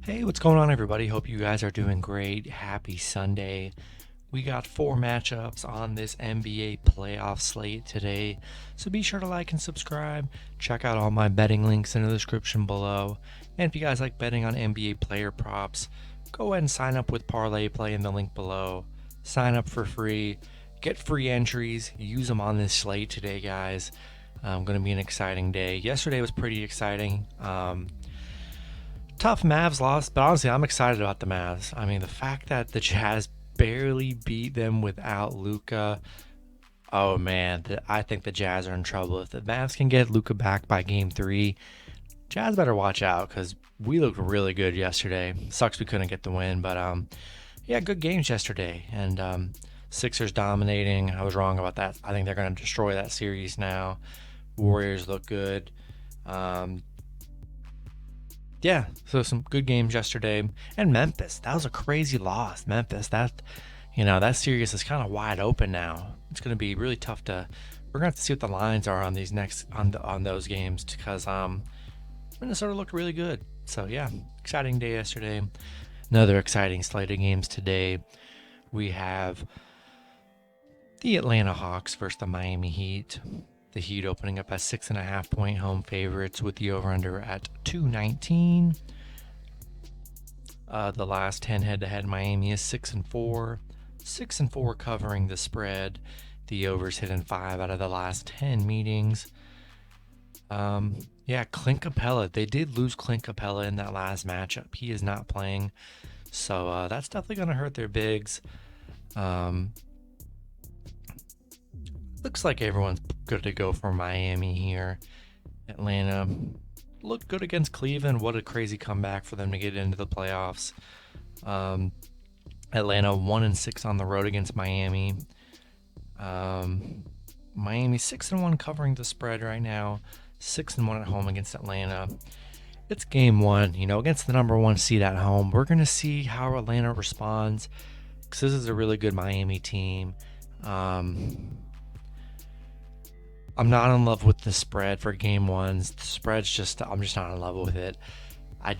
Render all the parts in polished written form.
Hey, what's going on, everybody? Hope you guys are doing great. Happy Sunday. We got 4 matchups on this NBA playoff slate today, so be sure to like and subscribe. Check out all my betting links in the description below. And if you guys like betting on NBA player props, go ahead and sign up with Parlay Play in the link below. Sign up for free, get free entries, use them on this slate today, guys. Going to be an exciting day. Yesterday was pretty exciting. Tough Mavs loss, but honestly, I'm excited about the Mavs. I mean, the fact that the Jazz barely beat them without Luka. Oh man, I think the Jazz are in trouble. If the Mavs can get Luka back by Game 3, Jazz better watch out because we looked really good yesterday. Sucks we couldn't get the win, but yeah, good games yesterday. And Sixers dominating. I was wrong about that. I think they're going to destroy that series now. Warriors look good. Yeah, so some good games yesterday. And Memphis, that was a crazy loss. Memphis, that series is kind of wide open now. It's going to be really tough to. We're going to have to see what the lines are on these next on those games because Minnesota looked really good. So yeah, exciting day yesterday. Another exciting slate of games today. We have the Atlanta Hawks versus the Miami Heat. The Heat opening up as 6.5-point home favorites with the over-under at 219. The last 10 head-to-head, Miami is 6-4. 6-4 covering the spread. The overs hit in 5 out of the last 10 meetings. Clint Capella. They did lose Clint Capella in that last matchup. He is not playing. So that's definitely going to hurt their bigs. Looks like everyone's good to go for Miami here. Atlanta looked good against Cleveland. What a crazy comeback for them to get into the playoffs. Atlanta 1-6 on the road against Miami. Miami 6-1 covering the spread right now. 6-1 at home against Atlanta. It's game one, against the number 1 seed at home. We're going to see how Atlanta responds because this is a really good Miami team. I'm not in love with the spread for game ones. The spread's I'm just not in love with it. I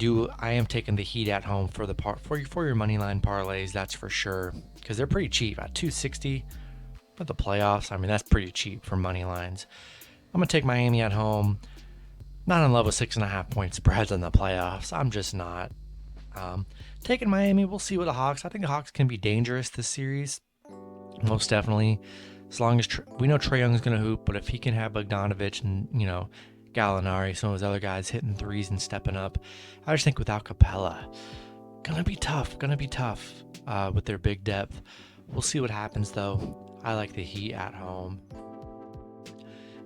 am taking the Heat at home for your money line parlays, that's for sure, because they're pretty cheap at 260 for the playoffs. I mean, that's pretty cheap for money lines. I'm gonna take Miami at home. Not in love with 6.5-point spreads in the playoffs. I'm just not. Taking Miami. We'll see with the Hawks. I think the Hawks can be dangerous this series, most definitely. As long as we know Trae Young is going to hoop, but if he can have Bogdanovic and, Gallinari, some of his other guys hitting threes and stepping up, I just think without Capella, going to be tough with their big depth. We'll see what happens, though. I like the Heat at home.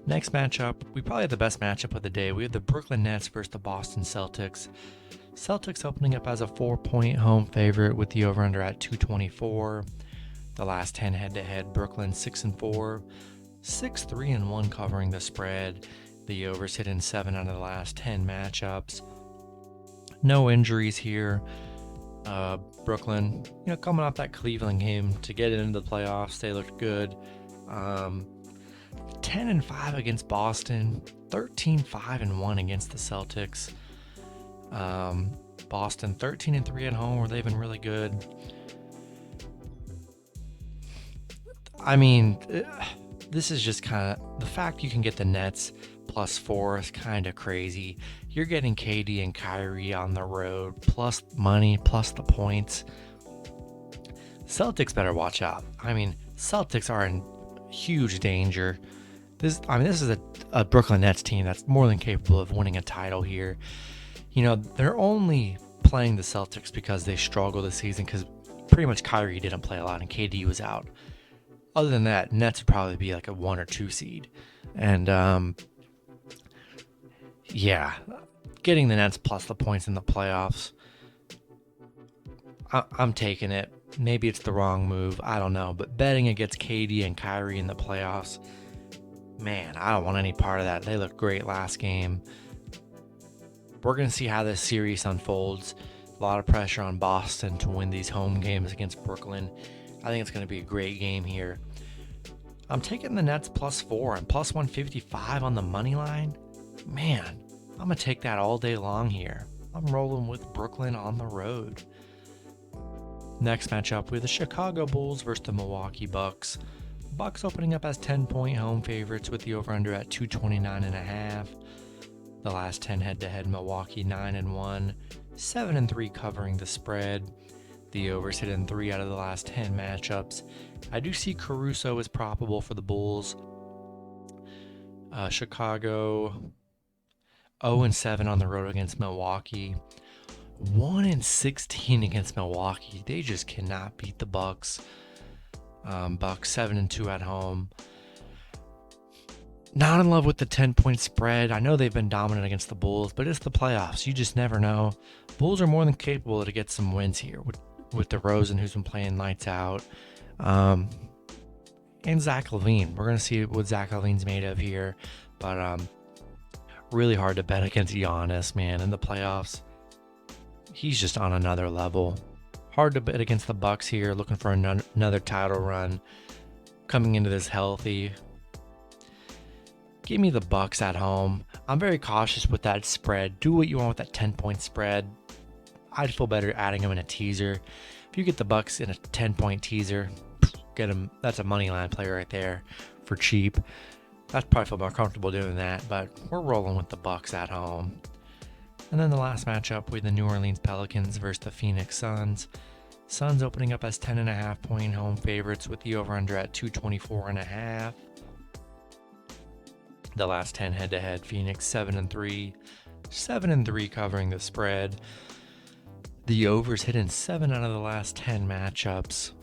Next matchup, we probably have the best matchup of the day. We have the Brooklyn Nets versus the Boston Celtics. Celtics opening up as a 4-point home favorite with the over-under at 224. The last 10 head-to-head, Brooklyn 6-4, 6-3-1 covering the spread. The overs hit in 7 out of the last 10 matchups. No injuries here. Brooklyn, coming off that Cleveland game to get into the playoffs, they looked good. 10-5 against Boston, 13-5-1 against the Celtics. Boston 13-3 at home, where they've been really good. I mean, this is just kind of the fact you can get the Nets +4 is kind of crazy. You're getting KD and Kyrie on the road, plus money, plus the points. Celtics better watch out. I mean, Celtics are in huge danger. This is a Brooklyn Nets team that's more than capable of winning a title here. They're only playing the Celtics because they struggled this season because pretty much Kyrie didn't play a lot and KD was out. Other than that, Nets would probably be like a 1 or 2 seed. And, getting the Nets plus the points in the playoffs, I'm taking it. Maybe it's the wrong move. I don't know. But betting against KD and Kyrie in the playoffs, man, I don't want any part of that. They looked great last game. We're going to see how this series unfolds. A lot of pressure on Boston to win these home games against Brooklyn. I think it's going to be a great game here. I'm taking the Nets +4 and +155 on the money line. Man, I'm going to take that all day long here. I'm rolling with Brooklyn on the road. Next matchup, we have the Chicago Bulls versus the Milwaukee Bucks. Bucks opening up as 10-point home favorites with the over-under at 229.5. The last 10 head-to-head, Milwaukee 9-1, 7-3 covering the spread. The overs hit in 3 out of the last 10 matchups. I do see Caruso is probable for the Bulls. Chicago 0-7 on the road against Milwaukee. 1-16 against Milwaukee. They just cannot beat the Bucks. Bucks 7-2 at home. Not in love with the 10-point spread. I know they've been dominant against the Bulls, but it's the playoffs. You just never know. Bulls are more than capable to get some wins here with DeRozan, who's been playing lights out, and Zach LaVine. We're going to see what Zach LaVine's made of here, but really hard to bet against Giannis, man, in the playoffs. He's just on another level. Hard to bet against the Bucks here, looking for another title run, coming into this healthy. Give me the Bucks at home. I'm very cautious with that spread. Do what you want with that 10-point spread. I'd feel better adding them in a teaser. If you get the Bucks in a 10-point teaser, get them. That's a money line play right there for cheap. I'd probably feel more comfortable doing that, but we're rolling with the Bucks at home. And then the last matchup with the New Orleans Pelicans versus the Phoenix Suns. Suns opening up as 10.5-point home favorites with the over-under at 224.5. The last 10 head-to-head, Phoenix 7-3, 7-3 covering the spread. The overs hit in 7 out of the last 10 matchups.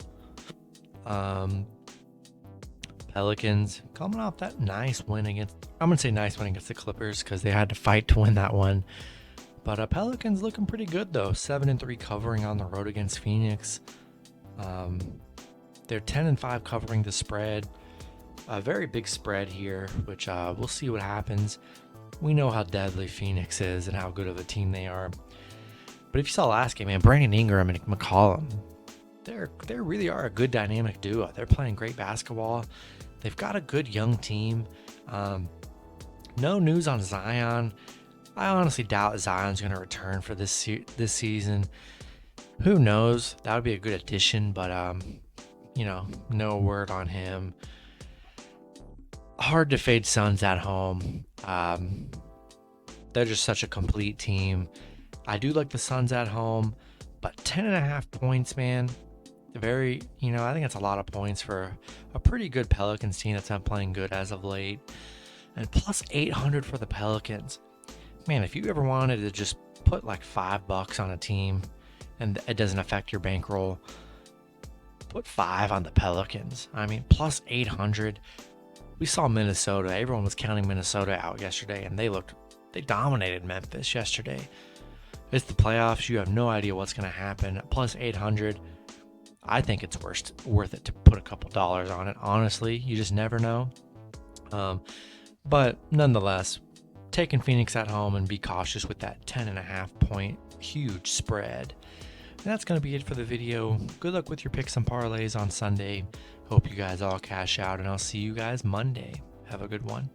Pelicans coming off that nice win against, I'm going to say nice win against the Clippers because they had to fight to win that one. But Pelicans looking pretty good though, 7-3 covering on the road against Phoenix. They're 10-5 covering the spread. A very big spread here, which we'll see what happens. We know how deadly Phoenix is and how good of a team they are. But if you saw last game, man, Brandon Ingram and McCollum, they really are a good dynamic duo. They're playing great basketball. They've got a good young team. No news on Zion. I honestly doubt Zion's going to return for this season. Who knows? That would be a good addition, but no word on him. Hard to fade Suns at home. They're just such a complete team. I do like the Suns at home, but 10.5 points, man. I think it's a lot of points for a pretty good Pelicans team that's not playing good as of late. And plus 800 for the Pelicans. Man, if you ever wanted to just put like $5 on a team and it doesn't affect your bankroll, put 5 on the Pelicans. I mean, plus 800. We saw Minnesota. Everyone was counting Minnesota out yesterday, and they dominated Memphis yesterday. It's the playoffs. You have no idea what's going to happen. Plus 800. I think it's worth it to put a couple dollars on it. Honestly, you just never know. But nonetheless, taking Phoenix at home and be cautious with that 10.5-point huge spread. And that's going to be it for the video. Good luck with your picks and parlays on Sunday. Hope you guys all cash out, and I'll see you guys Monday. Have a good one.